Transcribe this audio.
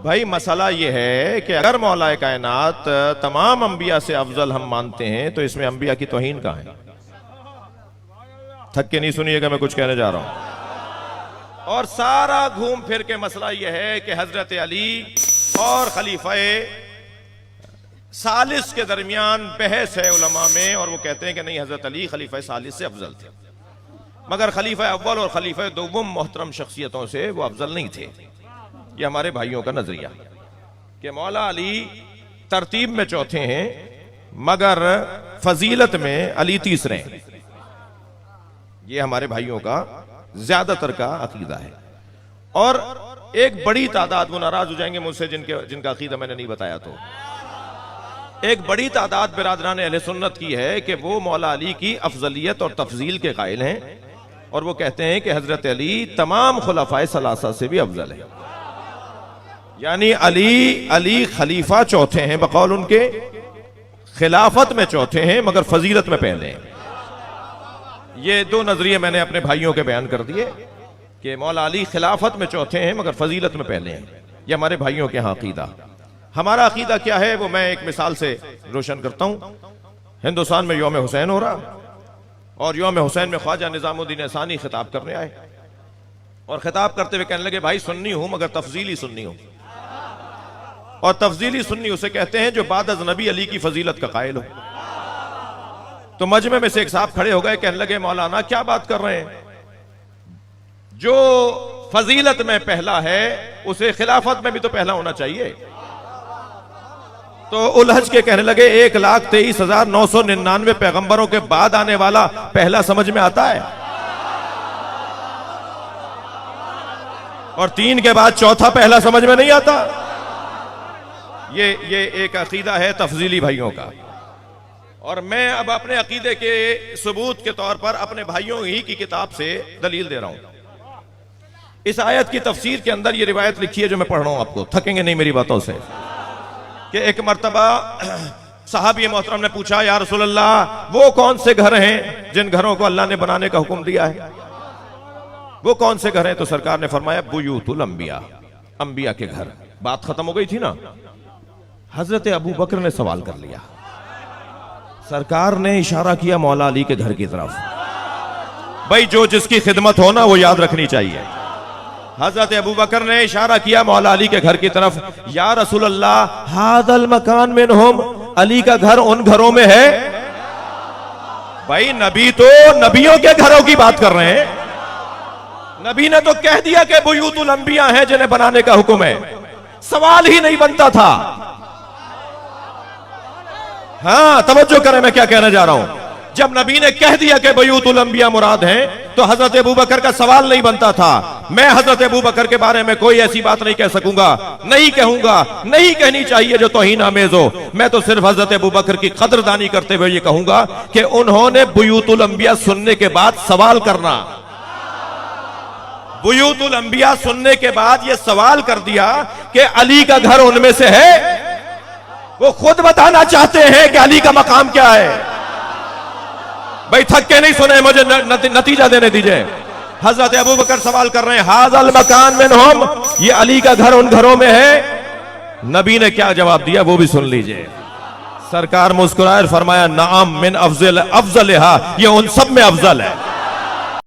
भाई मसला ये है कि अगर मौलाए कायनात तमाम अंबिया से अफजल हम मानते हैं तो इसमें अंबिया की तौहीन कहाँ है? थक के नहीं सुनिएगा, मैं कुछ कहने जा रहा हूं। और सारा घूम फिर के मसला यह है कि हजरत अली और खलीफाए सालिस के दरमियान बहस है उलमा में, और वो कहते हैं कि नहीं, हजरत अली खलीफा सालिस से अफजल थे, मगर खलीफा अव्वल और खलीफा दोम मोहतरम शख्सियतों से वो अफजल नहीं थे। ये हमारे भाइयों का नजरिया कि मौला अली तरतीब में चौथे हैं मगर फजीलत में अली तीसरे हैं। ये हमारे भाइयों का ज्यादातर का अकीदा है। और एक बड़ी तादाद, वो नाराज हो जाएंगे मुझसे जिनका अकीदा मैंने नहीं बताया, तो एक बड़ी तादाद बिरादरान अहले सुन्नत की है कि वो मौला अली की अफजलियत और तफजील के कायल हैं, और वो कहते हैं कि हजरत अली तमाम खुलाफाए सलासा से भी अफजल है। यानी अली खलीफा चौथे हैं बकौल उनके, खिलाफत में चौथे हैं मगर फजीलत में पहले हैं। ये दो नजरिए मैंने अपने भाइयों के बयान कर दिए कि मौला अली खिलाफत में चौथे हैं मगर फजीलत में पहले हैं। ये हमारे भाइयों के यहाँ अकीदा। हमारा अकीदा क्या है वो मैं एक मिसाल से रोशन करता हूं। हिंदुस्तान में यौम हुसैन हो रहा, और यौम हुसैन में ख्वाजा निजामुद्दीन अहसानी खिताब करने आए, और खिताब करते हुए कहने लगे, भाई सुन्नी हूं मगर तफजीली सुन्नी हूं। और तफजीली सुन्नी उसे कहते हैं जो बाद अज़ नबी अली की फजीलत का कायल हो। तो मजमे में से एक साहब खड़े हो गए, कहने लगे, मौलाना क्या बात कर रहे हैं, जो फजीलत में पहला है उसे खिलाफत में भी तो पहला होना चाहिए। तो उलझ के कहने लगे, 1,23,999 पैगंबरों के बाद आने वाला पहला समझ में आता है, और 3 के बाद चौथा पहला समझ में नहीं आता। ये एक अकीदा है तफजीली भाइयों का। और मैं अब अपने अकीदे के सबूत के तौर पर अपने भाइयों ही की किताब से दलील दे रहा हूं। इस आयत की तफसीर के अंदर ये रिवायत लिखी है जो मैं पढ़ रहा हूं, आपको थकेंगे नहीं मेरी बातों से, कि एक मर्तबा साहबी मोहतरम ने पूछा, या रसूल अल्लाह वो कौन से घर हैं जिन घरों को अल्लाह ने बनाने का हुक्म दिया है, वो कौन से घर हैं? तो सरकार ने फरमाया, बुयूतुल अंबिया, अंबिया के घर। बात खत्म हो गई थी ना। हजरत अबू बकर ने सवाल कर लिया, सरकार ने इशारा किया मौला अली के घर की तरफ। भाई जो जिसकी खिदमत हो ना वो याद रखनी चाहिए। हजरत अबू बकर ने इशारा किया मौला अली के घर की तरफ, या रसूल अल्लाह हादल मकान मिनहुम, अली का घर उन घरों में है। भाई नबी तो नबियों के घरों की बात कर रहे हैं, नबी ने तो कह दिया कि बुयूतुल अंबिया है जिन्हें बनाने का हुक्म है, सवाल ही नहीं बनता था। हाँ तवज्जो करें मैं क्या कहने जा रहा हूं। जब नबी ने कह दिया कि बुयूतुल अंबिया मुराद हैं, तो हजरत अबू बकर का सवाल नहीं बनता था। मैं हजरत अबू बकर के बारे में कोई ऐसी बात नहीं कह सकूंगा, नहीं कहूंगा, नहीं कहनी चाहिए जो तौहीन आमेज हो। मैं तो सिर्फ हजरत अबू बकर की कदरदानी करते हुए ये कहूंगा कि उन्होंने बुयूतुल अंबिया सुनने के बाद सवाल करना, बुयूतुल अंबिया सुनने के बाद ये सवाल कर दिया कि अली का घर उनमें से है। वो खुद बताना चाहते हैं कि अली का मकाम क्या है। भाई थक के नहीं सुने, मुझे नतीजा देने दीजिए। हजरत अबू बकर सवाल कर रहे हैं, हाज़ल मकान मिनहुम, ये अली का घर उन घरों में है। नबी ने क्या जवाब दिया वो भी सुन लीजिए। सरकार मुस्कुराए फरमाया, नाम मिन अफजल अफजलहा, ये उन सब में अफजल है।